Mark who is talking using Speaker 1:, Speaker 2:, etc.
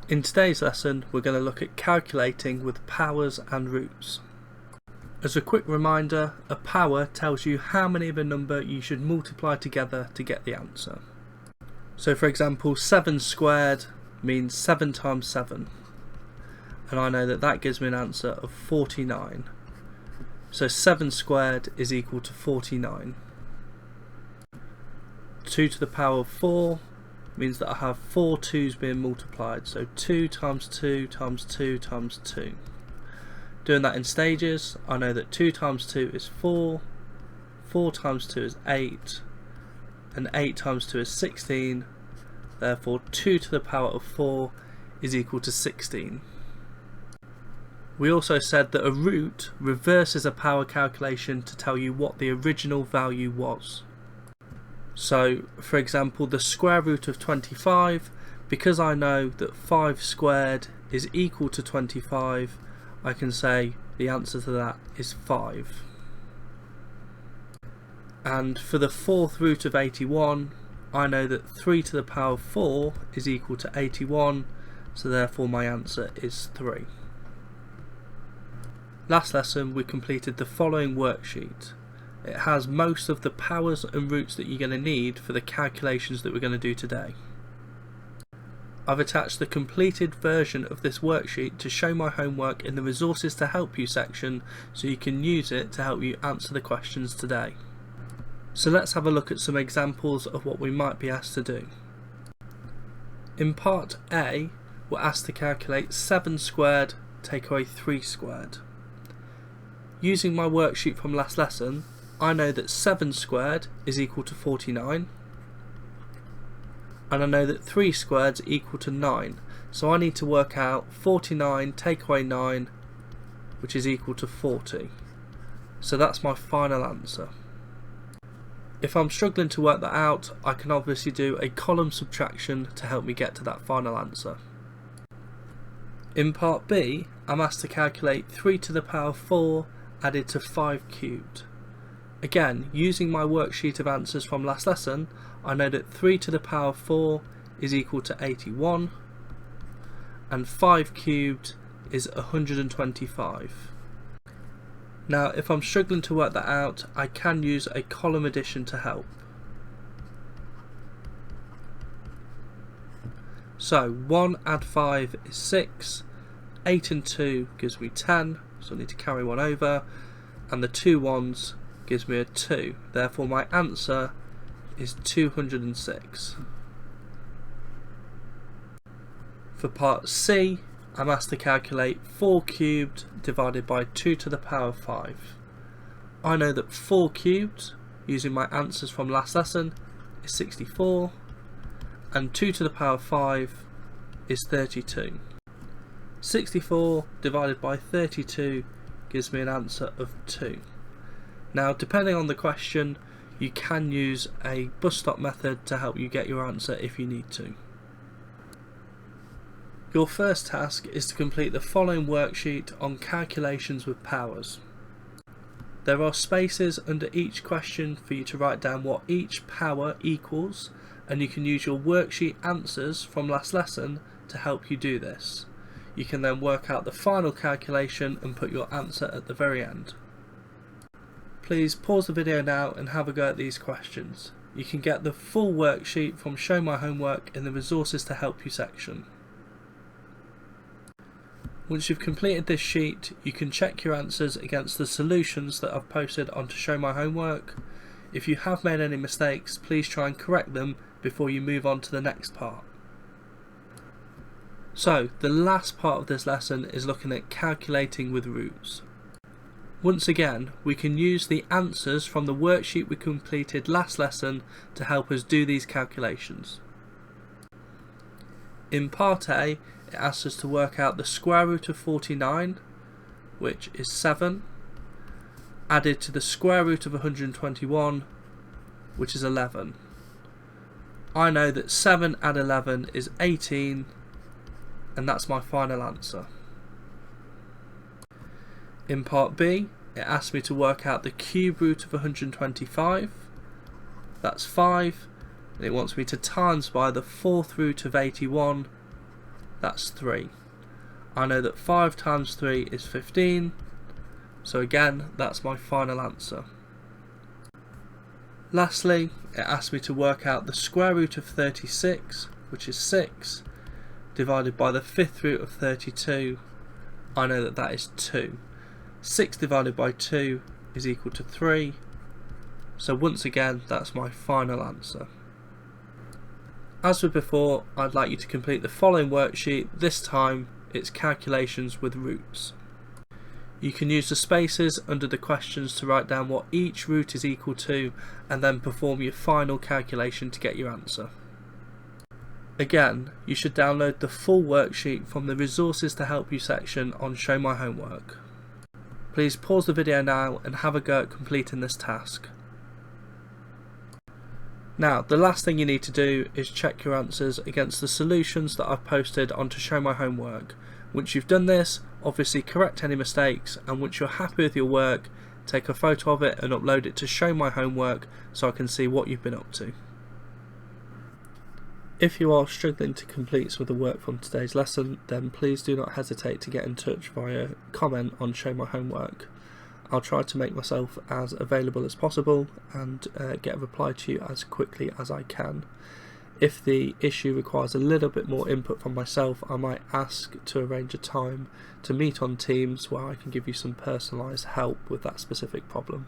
Speaker 1: In today's lesson, we're going to look at calculating with powers and roots. As a quick reminder, a power tells you how many of a number you should multiply together to get the answer. So for example, 7 squared means 7 times 7. And I know that that gives me an answer of 49. So 7 squared is equal to 49. 2 to the power of 4 means that I have 4 2's being multiplied. So 2 times 2 times 2 times 2. Doing that in stages, I know that 2 times 2 is 4, 4 times 2 is 8, and 8 times 2 is 16. Therefore 2 to the power of 4 is equal to 16. We also said that a root reverses a power calculation to tell you what the original value was. So for example, the square root of 25, because I know that 5 squared is equal to 25, I can say the answer to that is 5. And for the fourth root of 81, I know that 3 to the power of 4 is equal to 81, so therefore my answer is 3. Last lesson we completed the following worksheet. It has most of the powers and roots that you're going to need for the calculations that we're going to do today. I've attached the completed version of this worksheet to show my homework in the resources to help you section so you can use it to help you answer the questions today. So let's have a look at some examples of what we might be asked to do. In part A, we're asked to calculate 7 squared take away 3 squared. Using my worksheet from last lesson, I know that 7 squared is equal to 49. And I know that 3 squared is equal to 9. So I need to work out 49 take away 9, which is equal to 40. So that's my final answer. If I'm struggling to work that out, I can obviously do a column subtraction to help me get to that final answer. In part B, I'm asked to calculate 3 to the power of 4 added to 5 cubed. Again, using my worksheet of answers from last lesson, I know that 3 to the power of 4 is equal to 81 and 5 cubed is 125. Now if I'm struggling to work that out, I can use a column addition to help. So 1 add 5 is 6, 8 and 2 gives me 10, so I need to carry 1 over, and the 2 ones gives me a 2. Therefore my answer is 206. For part C, I'm asked to calculate 4 cubed divided by 2 to the power of 5. I know that 4 cubed, using my answers from last lesson, is 64, and 2 to the power of 5 is 32. 64 divided by 32 gives me an answer of 2. Now depending on the question, you can use a bus stop method to help you get your answer if you need to. Your first task is to complete the following worksheet on calculations with powers. There are spaces under each question for you to write down what each power equals, and you can use your worksheet answers from last lesson to help you do this. You can then work out the final calculation and put your answer at the very end. Please pause the video now and have a go at these questions. You can get the full worksheet from Show My Homework in the resources to help you section. Once you've completed this sheet, you can check your answers against the solutions that I've posted onto Show My Homework. If you have made any mistakes, please try and correct them before you move on to the next part. So, the last part of this lesson is looking at calculating with roots. Once again, we can use the answers from the worksheet we completed last lesson to help us do these calculations. In part A, it asks us to work out the square root of 49, which is 7, added to the square root of 121, which is 11. I know that 7 add 11 is 18, and that's my final answer. In part B, it asks me to work out the cube root of 125, that's 5, and it wants me to times by the fourth root of 81, that's 3. I know that 5 times 3 is 15, so again that's my final answer. Lastly, it asks me to work out the square root of 36, which is 6, divided by the 5th root of 32. I know that that is 2. 6 divided by 2 is equal to 3, so once again that's my final answer. As with before, I'd like you to complete the following worksheet. This time it's calculations with roots. You can use the spaces under the questions to write down what each root is equal to and then perform your final calculation to get your answer. Again, you should download the full worksheet from the resources to help you section on Show My Homework. Please pause the video now and have a go at completing this task. Now, the last thing you need to do is check your answers against the solutions that I've posted onto Show My Homework. Once you've done this, obviously correct any mistakes, and once you're happy with your work, take a photo of it and upload it to Show My Homework so I can see what you've been up to. If you are struggling to complete some of the work from today's lesson, then please do not hesitate to get in touch via comment on Show My Homework. I'll try to make myself as available as possible and get a reply to you as quickly as I can. If the issue requires a little bit more input from myself, I might ask to arrange a time to meet on Teams where I can give you some personalised help with that specific problem.